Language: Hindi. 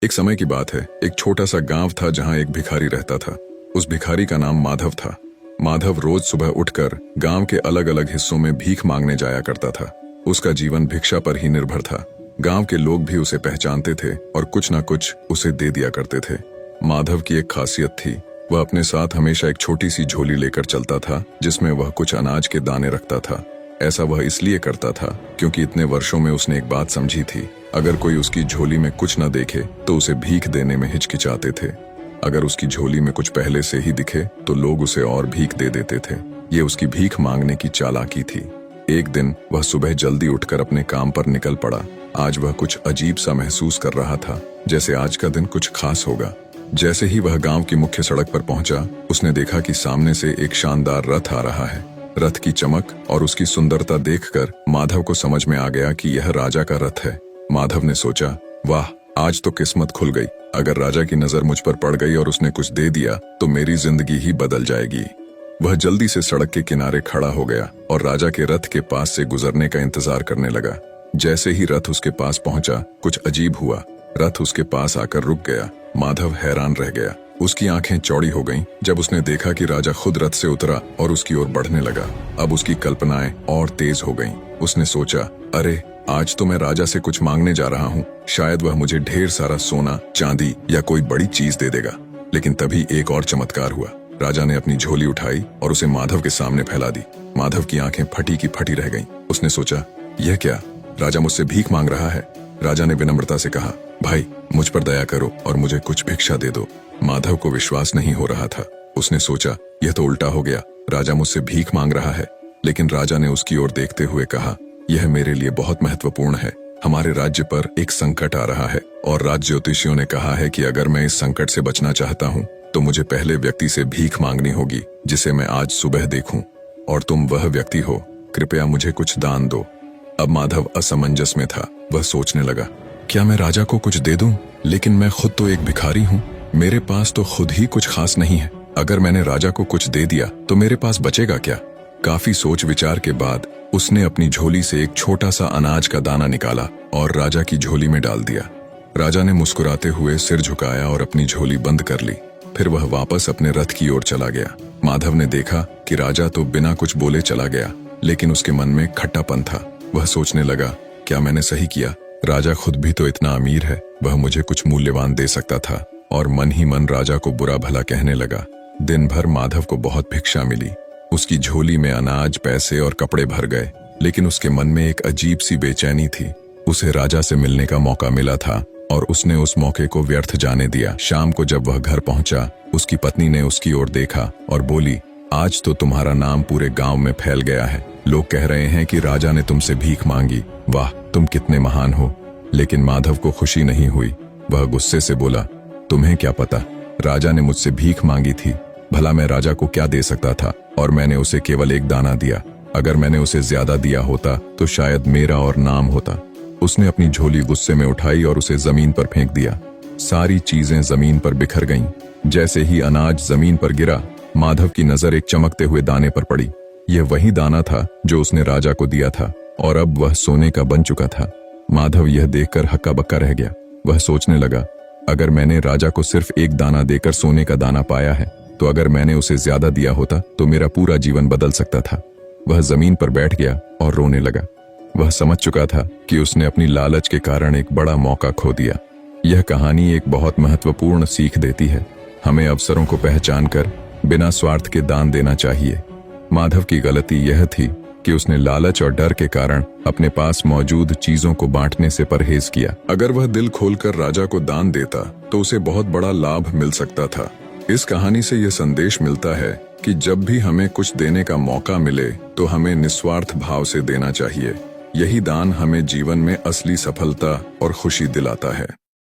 एक समय की बात है, एक छोटा सा गांव था जहां एक भिखारी रहता था। उस भिखारी का नाम माधव था। माधव रोज सुबह उठकर गांव के अलग अलग हिस्सों में भीख मांगने जाया करता था। उसका जीवन भिक्षा पर ही निर्भर था। गांव के लोग भी उसे पहचानते थे और कुछ न कुछ उसे दे दिया करते थे। माधव की एक खासियत थी, वह अपने साथ हमेशा एक छोटी सी झोली लेकर चलता था जिसमें वह कुछ अनाज के दाने रखता था। ऐसा वह इसलिए करता था क्योंकि इतने वर्षों में उसने एक बात समझी थी, अगर कोई उसकी झोली में कुछ न देखे तो उसे भीख देने में हिचकिचाते थे। अगर उसकी झोली में कुछ पहले से ही दिखे तो लोग उसे और भीख दे देते थे। ये उसकी भीख मांगने की चालाकी थी। एक दिन वह सुबह जल्दी उठकर अपने काम पर निकल पड़ा। आज वह कुछ अजीब सा महसूस कर रहा था, जैसे आज का दिन कुछ खास होगा। जैसे ही वह गांव की मुख्य सड़क पर पहुंचा, उसने देखा कि सामने से एक शानदार रथ आ रहा है। रथ की चमक और उसकी सुंदरता देखकर माधव को समझ में आ गया कि यह राजा का रथ है। माधव ने सोचा, वाह, आज तो किस्मत खुल गई। अगर राजा की नजर मुझ पर पड़ गई और उसने कुछ दे दिया तो मेरी जिंदगी ही बदल जाएगी। वह जल्दी से सड़क के किनारे खड़ा हो गया और राजा के रथ के पास से गुजरने का इंतजार करने लगा। जैसे ही रथ उसके पास पहुंचा, कुछ अजीब हुआ। रथ उसके पास आकर रुक गया। माधव हैरान रह गया। उसकी आंखें चौड़ी हो गईं जब उसने देखा कि राजा खुद रथ से उतरा और उसकी ओर बढ़ने लगा। अब उसकी कल्पनाएं और तेज हो गईं। उसने सोचा, अरे, आज तो मैं राजा से कुछ मांगने जा रहा हूँ। शायद वह मुझे ढेर सारा सोना, चांदी या कोई बड़ी चीज दे देगा। लेकिन तभी एक और चमत्कार हुआ। राजा ने अपनी झोली उठाई और उसे माधव के सामने फैला दी। माधव की आंखें फटी की फटी रह गईं। उसने सोचा, यह क्या? राजा मुझसे भीख मांग रहा है। राजा ने विनम्रता से कहा, भाई, मुझ पर दया करो और मुझे कुछ भिक्षा दे दो। माधव को विश्वास नहीं हो रहा था। उसने सोचा, यह तो उल्टा हो गया। राजा मुझसे भीख मांग रहा है। लेकिन राजा ने उसकी ओर देखते हुए कहा, यह मेरे लिए बहुत महत्वपूर्ण है। हमारे राज्य पर एक संकट आ रहा है और राज ज्योतिषियों ने कहा है कि अगर मैं इस संकट से बचना चाहता हूँ तो मुझे पहले व्यक्ति से भीख मांगनी होगी जिसे मैं आज सुबह देखूं, और तुम वह व्यक्ति हो। कृपया मुझे कुछ दान दो। अब माधव असमंजस में था। वह सोचने लगा, क्या मैं राजा को कुछ दे दूं? लेकिन मैं खुद तो एक भिखारी हूँ। मेरे पास तो खुद ही कुछ खास नहीं है। अगर मैंने राजा को कुछ दे दिया तो मेरे पास बचेगा क्या? काफी सोच विचार के बाद उसने अपनी झोली से एक छोटा सा अनाज का दाना निकाला और राजा की झोली में डाल दिया। राजा ने मुस्कुराते हुए सिर झुकाया और अपनी झोली बंद कर ली। फिर वह वापस अपने रथ की ओर चला गया। माधव ने देखा कि राजा तो बिना कुछ बोले चला गया, लेकिन उसके मन में खट्टापन था। वह सोचने लगा, क्या मैंने सही किया? राजा खुद भी तो इतना अमीर है, वह मुझे कुछ मूल्यवान दे सकता था। और मन ही मन राजा को बुरा भला कहने लगा। दिन भर माधव को बहुत भिक्षा मिली। उसकी झोली में अनाज, पैसे और कपड़े भर गए, लेकिन उसके मन में एक अजीब सी बेचैनी थी। उसे राजा से मिलने का मौका मिला था और उसने उस मौके को व्यर्थ जाने दिया। शाम को जब वह घर पहुंचा, उसकी पत्नी ने उसकी ओर देखा और बोली, आज तो तुम्हारा नाम पूरे गांव में फैल गया है। लोग कह रहे हैं कि राजा ने तुमसे भीख मांगी। वाह, तुम कितने महान हो। लेकिन माधव को खुशी नहीं हुई। वह गुस्से से बोला, तुम्हें क्या पता? राजा ने मुझसे भीख मांगी थी। भला मैं राजा को क्या दे सकता था? और मैंने उसे केवल एक दाना दिया। अगर मैंने उसे ज्यादा दिया होता तो शायद मेरा और नाम होता। उसने अपनी झोली गुस्से में उठाई और उसे जमीन पर फेंक दिया। सारी चीजें जमीन पर बिखर गईं। जैसे ही अनाज जमीन पर गिरा, माधव की नजर एक चमकते हुए दाने पर पड़ी। यह वही दाना था जो उसने राजा को दिया था और अब वह सोने का बन चुका था। माधव यह देखकर हक्का बक्का रह गया। वह सोचने लगा, अगर मैंने राजा को सिर्फ एक दाना देकर सोने का दाना पाया है, तो अगर मैंने उसे ज्यादा दिया होता तो मेरा पूरा जीवन बदल सकता था। वह जमीन पर बैठ गया और रोने लगा। वह समझ चुका था कि उसने अपनी लालच के कारण एक बड़ा मौका खो दिया। यह कहानी एक बहुत महत्वपूर्ण सीख देती है। हमें अवसरों को पहचान कर बिना स्वार्थ के दान देना चाहिए। माधव की गलती यह थी कि उसने लालच और डर के कारण अपने पास मौजूद चीजों को बांटने से परहेज किया। अगर वह दिल खोलकर राजा को दान देता तो उसे बहुत बड़ा लाभ मिल सकता था। इस कहानी से यह संदेश मिलता है कि जब भी हमें कुछ देने का मौका मिले तो हमें निस्वार्थ भाव से देना चाहिए। यही दान हमें जीवन में असली सफलता और खुशी दिलाता है।